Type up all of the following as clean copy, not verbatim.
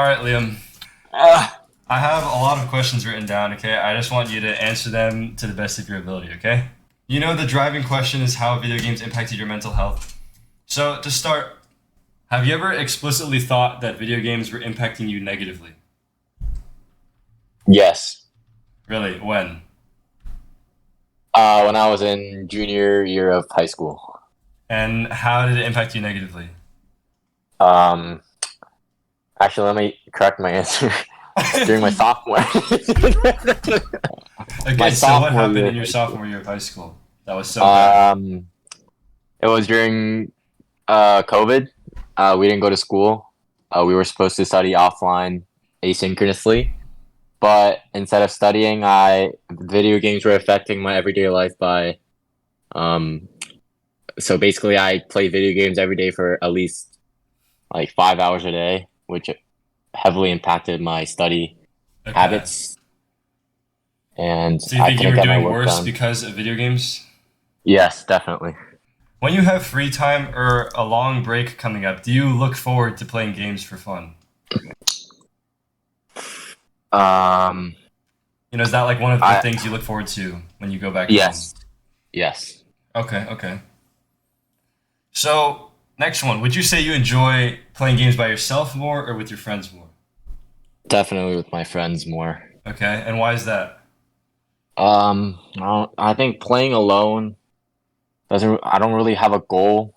right, Liam. Ah, I have a lot of questions written down, okay? I just want you to answer them to the best of your ability, okay? You know, the driving question is how video games impacted your mental health. So, to start, have you ever explicitly thought that video games were impacting you negatively? yes. Really? When? When I was in junior year of high school. And how did it impact you negatively? Um, Actually, let me correct my answer. During my sophomore, my Okay, so what sophomore happened year in of your high school. sophomore year of high school that was so bad? Um, it was during COVID. We didn't go to school. We were supposed to study offline asynchronously, but instead of studying, I video games were affecting my everyday life by um. So basically, I play video games every day for at least like 5 hours a day, which heavily impacted my study Okay. habits, and So you I think you couldn't were get my doing work worse done. because of video games? Yes, definitely. When you have free time or a long break coming up, do you look forward to playing games for fun? Um, You know, is that like one of the I things you look forward to when you go back home? yes, yes, Okay, okay. So, next one. Would you say you enjoy playing games by yourself more or with your friends more? definitely with my friends more. Okay, and why is that? I think playing alone doesn't. I don't really have a goal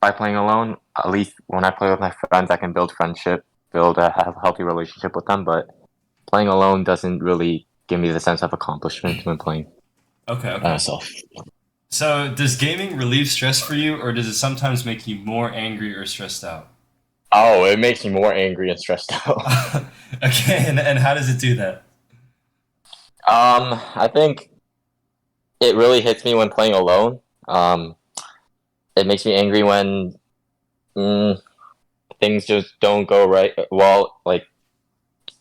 by playing alone. At least when I play with my friends, I can build friendship, build a healthy relationship with them. But playing alone doesn't really give me the sense of accomplishment when playing Okay, by okay. myself. So, does gaming relieve stress for you or does it sometimes make you more angry or stressed out? Oh, it makes me more angry and stressed out. Okay, and how does it do that? I think it really hits me when playing alone. Um, it makes me angry when mm, things just don't go right. Well, like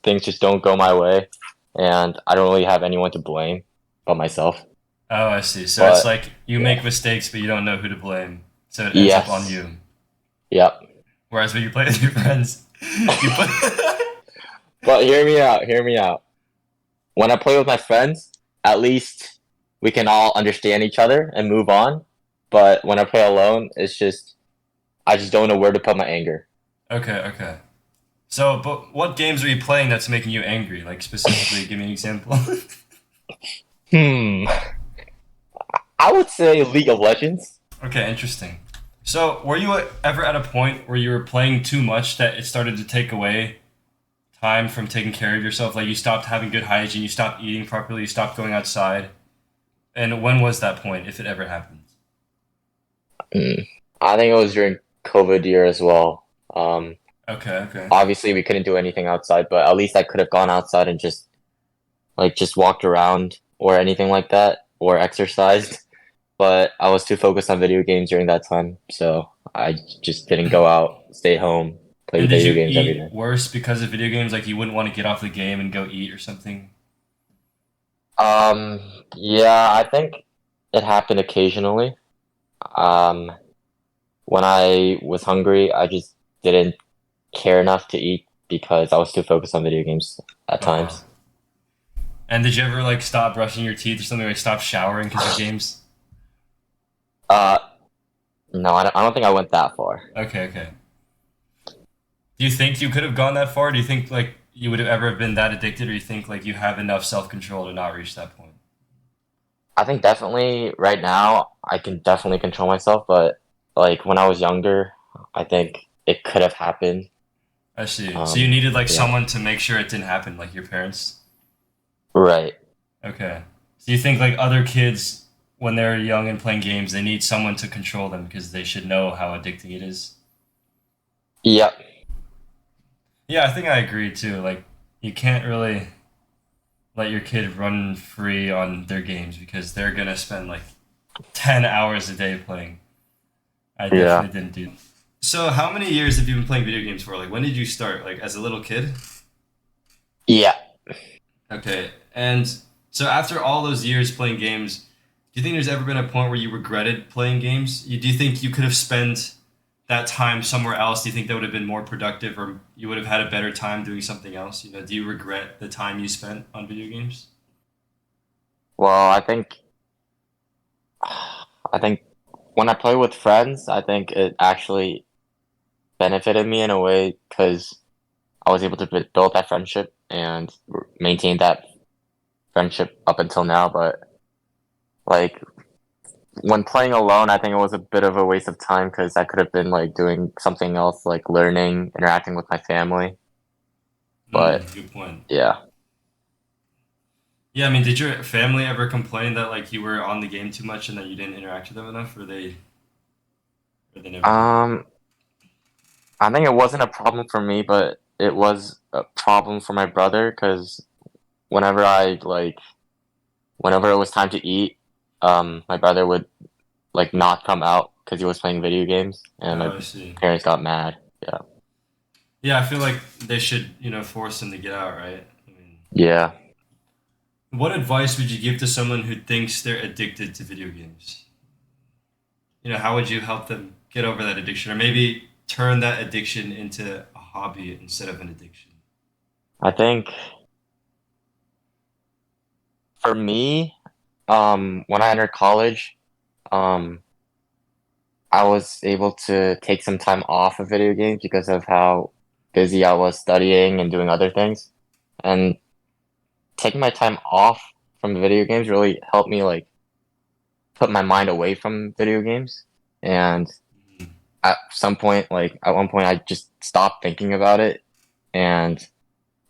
things just don't go my way, and I don't really have anyone to blame but myself. Oh, I see. So it's But like you make yeah, mistakes, but you don't know who to blame. So it ends up on yes, you. yep. Whereas when you play with your friends, you put. But hear me out. Hear me out. When I play with my friends, at least we can all understand each other and move on. But when I play alone, it's just I just don't know where to put my anger. Okay, okay. So, but what games are you playing that's making you angry? Like specifically, give me an example. Hmm. I would say League of Legends. Okay, interesting. So, were you ever at a point where you were playing too much that it started to take away time from taking care of yourself? Like you stopped having good hygiene, you stopped eating properly, you stopped going outside. And when was that point, if it ever happened? Hmm. I think it was during COVID year as well. Um, Okay, okay. Obviously we couldn't do anything outside, but at least I could have gone outside and just walked around or anything like that or exercised. But I was too focused on video games during that time, so I just didn't go out, stay home, play And did video you games every eat day. worse because of video games? Like you wouldn't want to get off the game and go eat or something? Um, yeah, I think it happened occasionally. Um, when I was hungry, I just didn't care enough to eat because I was too focused on video games at Uh huh. times. And did you ever like stop brushing your teeth or something, like stop showering because of games? Uh, no, I don't think I went that far. Okay, okay. Do you think you could have gone that far? Do you think like you would have ever been that addicted, or you think like you have enough self control to not reach that point? I think definitely right now I can definitely control myself, but like when I was younger, I think it could have happened. I see. So you needed like Yeah, someone to make sure it didn't happen, like your parents. right. Okay. So you think like other kids when they're young and playing games, they need someone to control them because they should know how addicting it is. Yep. Yeah, I think I agree too. Like you can't really let your kid run free on their games because they're gonna spend like 10 hours a day playing. I Yeah. definitely didn't do. So how many years have you been playing video games for? Like when did you start? Like as a little kid? Yeah. Okay. And so after all those years playing games, do you think there's ever been a point where you regretted playing games? Do you think you could have spent that time somewhere else, do you think that would have been more productive, or you would have had a better time doing something else? You know, do you regret the time you spent on video games? Well, I think when I play with friends, I think it actually benefited me in a way because I was able to build that friendship and maintain that friendship up until now. But like when playing alone, I think it was a bit of a waste of time because I could have been like doing something else, like learning, interacting with my family. But Good point. yeah, Yeah, I mean, did your family ever complain that like you were on the game too much and that you didn't interact with them enough, or they never did that? um, I think it wasn't a problem for me, but it was a problem for my brother because whenever I like, whenever it was time to eat, my brother would like not come out because he was playing video games, and my Oh, I see. parents got mad. Yeah, Yeah, I feel like they should, force them to get out, right? I mean, yeah. what advice would you give to someone who thinks they're addicted to video games? You know, how would you help them get over that addiction, or maybe turn that addiction into a hobby instead of an addiction? I think for me, when I entered college, um, I was able to take some time off of video games because of how busy I was studying and doing other things. And taking my time off from video games really helped me like put my mind away from video games. And Mhm. at some point, like at one point, I just stopped thinking about it, and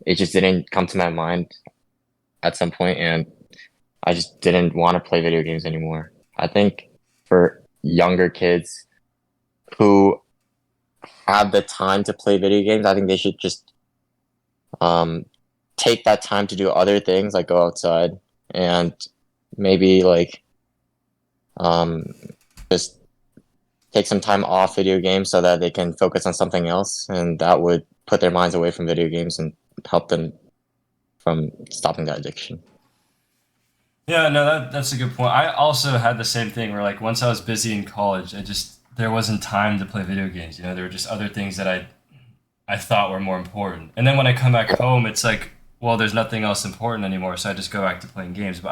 it just didn't come to my mind at some point, and I just didn't want to play video games anymore. I think for younger kids who have the time to play video games, I think they should just um take that time to do other things like go outside and maybe like um just take some time off video games so that they can focus on something else, and that would put their minds away from video games and help them from stopping that addiction. Yeah, no, that's a good point. I also had the same thing where like once I was busy in college, I just there wasn't time to play video games. You know, there were just other things that I thought were more important. And then when I come back home, it's like, well, there's nothing else important anymore, so I just go back to playing games. But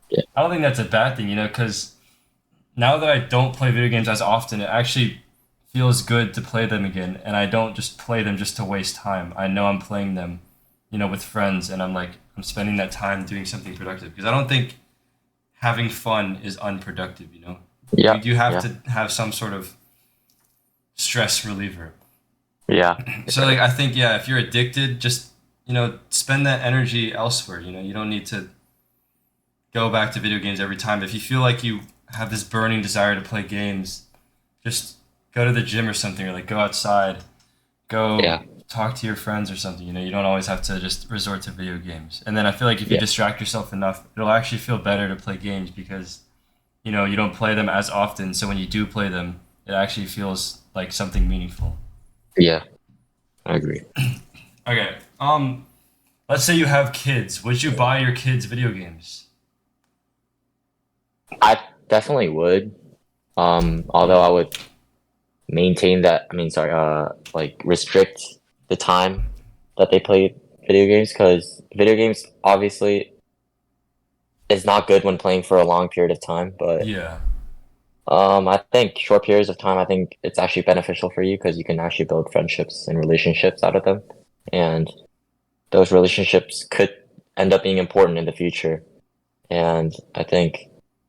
Yeah, I don't think that's a bad thing, because now that I don't play video games as often, it actually feels good to play them again, and I don't just play them just to waste time. I know I'm playing them, with friends, and I'm spending that time doing something productive because I don't think having fun is unproductive. yeah, You do have yeah, to have some sort of stress reliever. yeah. So like I think, yeah, if you're addicted, just spend that energy elsewhere. You don't need to go back to video games every time. If you feel like you have this burning desire to play games, just go to the gym or something, or like go outside, go Yeah, talk to your friends or something. You don't always have to just resort to video games. And then I feel like if you yeah, distract yourself enough, it'll actually feel better to play games because you don't play them as often. So when you do play them, it actually feels like something meaningful. yeah. I agree. Okay. Let's say you have kids. Would you buy your kids video games? I definitely would. Although I would maintain that. I mean, sorry. Like restrict the time that they play video games because video games obviously is not good when playing for a long period of time. But Yeah. I think short periods of time, I think it's actually beneficial for you because you can actually build friendships and relationships out of them, and those relationships could end up being important in the future. And I think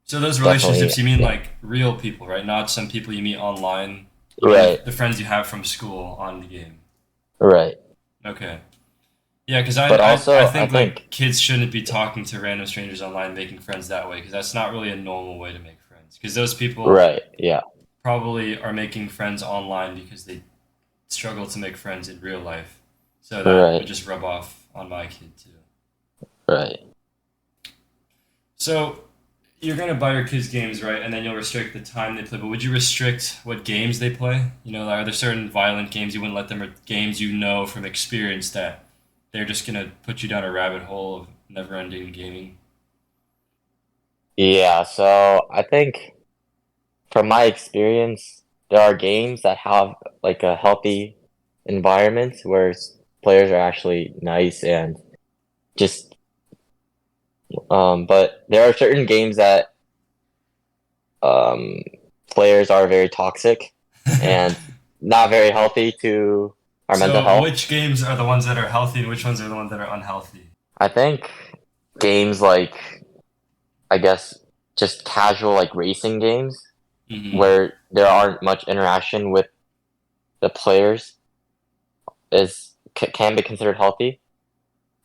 So those definitely, relationships, you mean yeah, like real people, right? Not some people you meet online. You mean right, the friends you have from school on the game. right. Okay. Yeah, because But I also, I think think, like kids shouldn't be talking to random strangers online, making friends that way, because that's not really a normal way to make friends. Because those people right, yeah, probably are making friends online because they struggle to make friends in real life. So that would right, just rub off on my kid too. right. So you're gonna buy your kids games, right? And then you'll restrict the time they play. But would you restrict what games they play? Are there certain violent games you wouldn't let them, or games from experience that they're just gonna put you down a rabbit hole of never-ending gaming? Yeah, so I think from my experience, there are games that have like a healthy environment where players are actually nice and just but there are certain games that um players are very toxic and not very healthy to our mental So, health. which games are the ones that are healthy and which ones are the ones that are unhealthy? I think games like, I guess, just casual like racing games Hmm. where there aren't much interaction with the players can be considered healthy.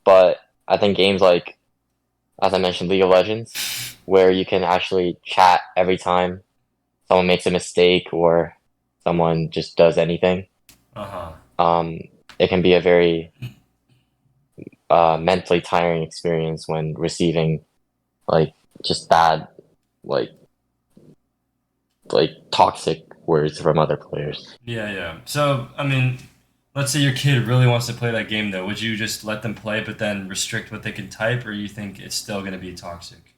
But I think games like, as I mentioned, League of Legends, where you can actually chat every time someone makes a mistake or someone just does anything, Uh huh. um, it can be a very mentally tiring experience when receiving like just bad, like toxic words from other players. Yeah, yeah. So, I mean, let's say your kid really wants to play that game, though. Would you just let them play, but then restrict what they can type, or you think it's still going to be toxic?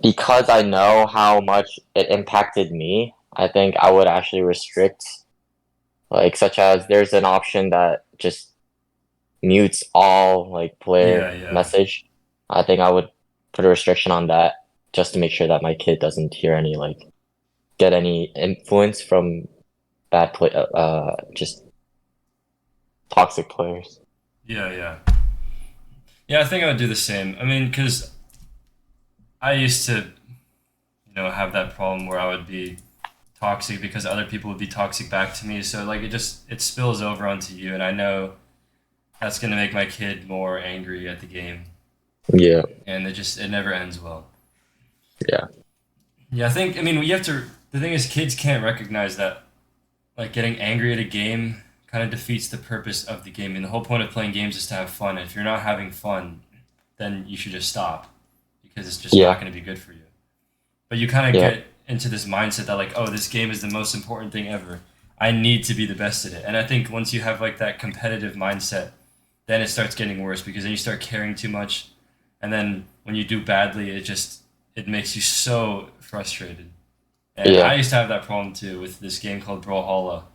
Because I know how much it impacted me, I think I would actually restrict, like, such as there's an option that just mutes all like Yeah, player yeah. message. I think I would put a restriction on that just to make sure that my kid doesn't hear any like get any influence from just toxic players. Yeah, yeah. Yeah, I think I would do the same. I mean, because I used to, have that problem where I would be toxic because other people would be toxic back to me. So, like, it spills over onto you, and I know that's going to make my kid more angry at the game, Yeah, and it never ends well. yeah, Yeah, I think, I mean, you have to, the thing is, kids can't recognize that, like, getting angry at a game kind of defeats the purpose of the game. And the whole point of playing games is to have fun. And if you're not having fun, then you should just stop because it's just yeah, not going to be good for you. But you kind of yeah, get into this mindset that, like, oh, this game is the most important thing ever. I need to be the best at it. And I think once you have like that competitive mindset, then it starts getting worse because then you start caring too much. And then when you do badly, it makes you so frustrated. And I yeah, used to have that problem too with this game called Brawlhalla,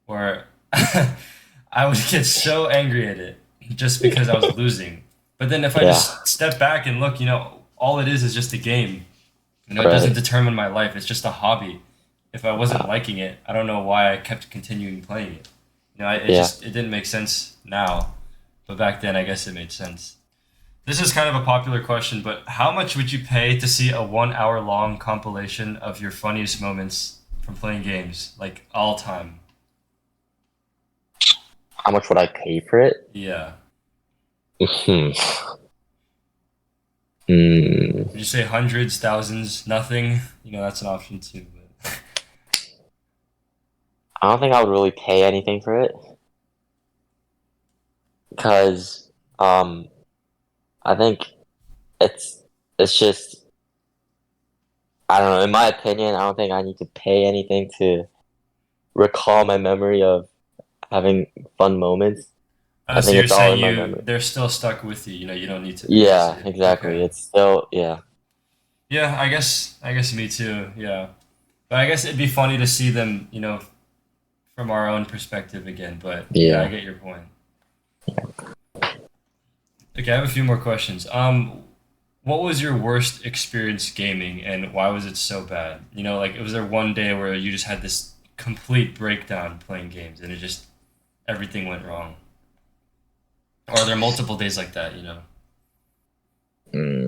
where I would get so angry at it just because I was losing. But then if I yeah. just step back and look, all it is just a game. It doesn't Right. determine my life. It's just a hobby. If I wasn't Uh, liking it, I don't know why I kept continuing playing it. yeah. It didn't make sense now, but back then I guess it made sense. This is kind of a popular question, but how much would you pay to see a 1 hour long compilation of your funniest moments from playing games, like all time? How much would I pay for it? Yeah. Hmm. Hmm. Would you say hundreds, thousands, nothing? That's an option too. But I don't think I would really pay anything for it because um I think it's it's just, I don't know, in my opinion, I don't think I need to pay anything to recall my memory of having fun moments. I so think you're it's all saying in my memory. they're still stuck with you. You don't need to pay to see Yeah, it. exactly. Okay. It's still, yeah. Yeah, I guess me too. Yeah. But I guess it'd be funny to see them, from our own perspective again. But yeah, I Yeah. get your point. Okay, I have a few more questions. What was your worst experience gaming, and why was it so bad? Like, was there one day where you just had this complete breakdown playing games, and everything went wrong? Or are there multiple days like that?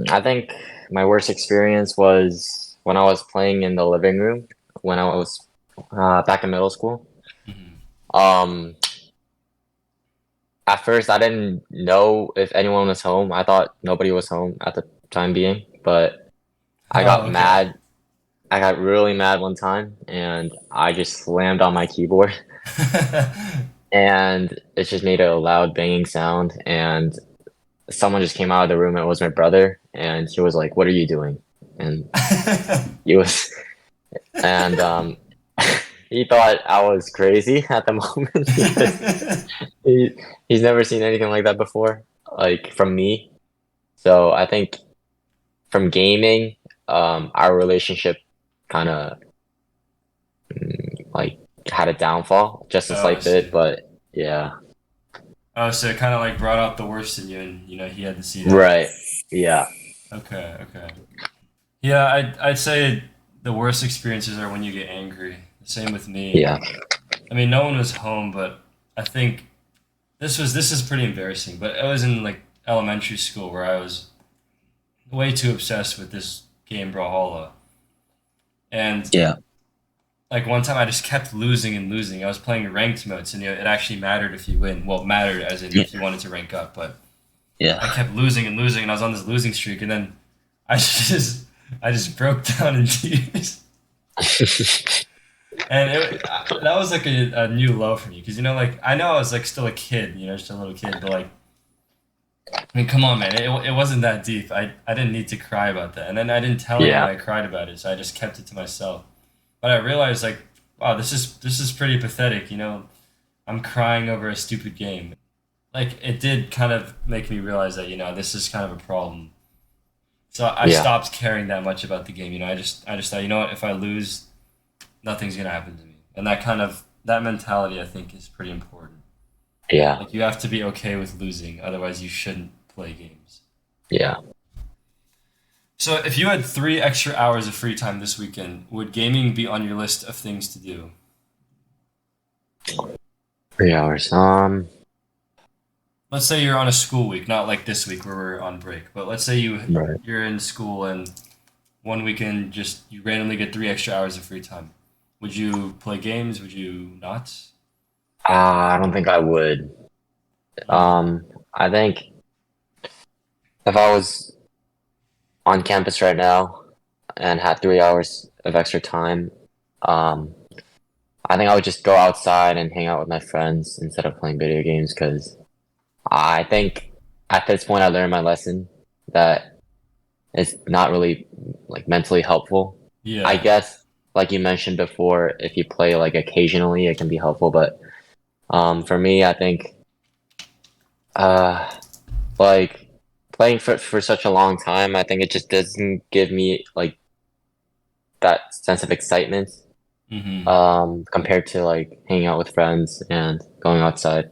I think my worst experience was when I was playing in the living room when I was back in middle school. Hmm. Um, at first, I didn't know if anyone was home. I thought nobody was home at the time being, but I Oh, got okay. mad. I got really mad one time, and I just slammed on my keyboard, and it just made a loud banging sound. And someone just came out of the room. It was my brother, and he was like, "What are you doing?" And he was, and he thought I was crazy at the moment because he he's never seen anything like that before, like from me. So I think from gaming, our relationship kind of had a downfall, just a Oh, I slight bit, see. but yeah. Oh, so it kind of like brought out the worst in you, and he had to see that. Right. Yeah. Okay, okay. Yeah, I'd say the worst experiences are when you get angry. The same with me. Yeah. I mean, no one was home, but I think this is pretty embarrassing. But I was in like elementary school where I was way too obsessed with this game Brawlhalla, and Yeah. like one time I just kept losing and losing. I was playing ranked modes, and it actually mattered if you win. Well, it mattered as in Yeah. if you wanted to rank up, but I Yeah. kept losing and losing, and I was on this losing streak, and then I just I just broke down in tears. And that was like a new low for me because like I know I was like still a kid, just a little kid, but like I mean, come on, man, it wasn't that deep. I didn't need to cry about that, and then I didn't tell anyone Yeah. I cried about it, so I just kept it to myself. But I realized like, wow, this is pretty pathetic. I'm crying over a stupid game. Like it did kind of make me realize that this is kind of a problem. So I Yeah. stopped caring that much about the game. I just thought, what, if I lose, nothing's gonna happen to me. And that mentality I think is pretty important. Yeah. Like you have to be okay with losing, otherwise you shouldn't play games. Yeah. So if you had 3 extra hours of free time this weekend, would gaming be on your list of things to do? 3 hours. Let's say you're on a school week, not like this week where we're on break, but let's say Right. you're in school and one weekend just you randomly get 3 extra hours of free time. Would you play games? Would you not? I don't think I would. Mm, I think if I was on campus right now and had 3 hours of extra time, um, I think I would just go outside and hang out with my friends instead of playing video games because I think at this point I learned my lesson that it's not really like mentally helpful. I yeah. guess, like you mentioned before, if you play like occasionally, it can be helpful. But for me, I think uh, like playing for such a long time, I think it just doesn't give me like that sense of excitement Hmm. compared to like hanging out with friends and going outside.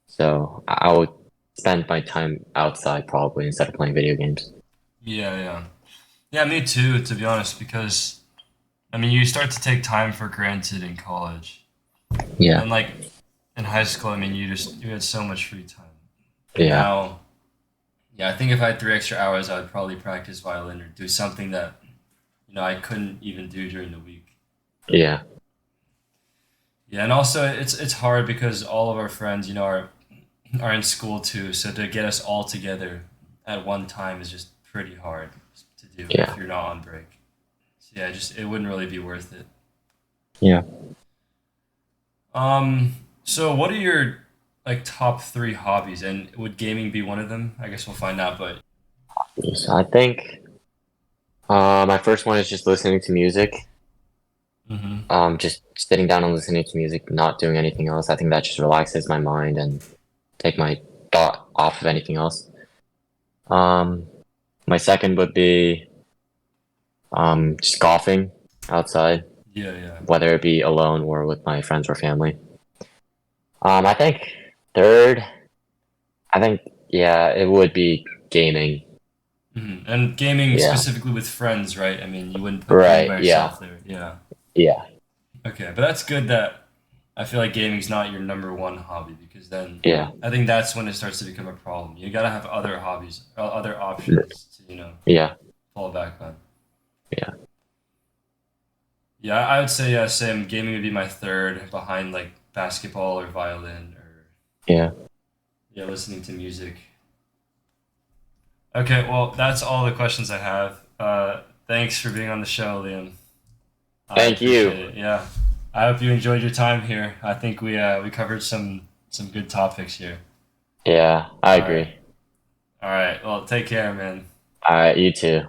So I would spend my time outside probably instead of playing video games. Yeah, yeah. Yeah, me too, to be honest, because I mean, you start to take time for granted in college. Yeah, And like in high school, I mean, you had so much free time. And yeah, now, yeah, I think if I had 3 extra hours, I would probably practice violin or do something that, I couldn't even do during the week. yeah, Yeah, and also it's hard because all of our friends, are in school too. So to get us all together at one time is just pretty hard to do if yeah, you're not on break. So yeah, just it wouldn't really be worth it. yeah. So what are your like top three hobbies, and would gaming be one of them? I guess we'll find out. But So I think my first one is just listening to music. hmm Just sitting down and listening to music, not doing anything else. I think that just relaxes my mind and take my thought off of anything else. Um, my second would be just golfing outside, yeah, yeah. whether it be alone or with my friends or family. I think third, I think yeah, it would be gaming. And gaming Yeah, specifically with friends, right? I mean, you wouldn't put gaming right. by Yeah, yourself there. Yeah. yeah, Okay, but that's good that I feel like gaming's not your number one hobby because then yeah, I think that's when it starts to become a problem. You gotta have other hobbies, other options to yeah, fall back on. yeah, Yeah, I would say yeah, same. Gaming would be my third behind like basketball or violin or yeah. yeah, listening to music. Okay, well that's all the questions I have. Thanks for being on the show, Liam. I Thank you. appreciate it. Yeah, I hope you enjoyed your time here. I think we covered some good topics here. Yeah, I All right, agree. all right. Well, take care, man. All right, you too.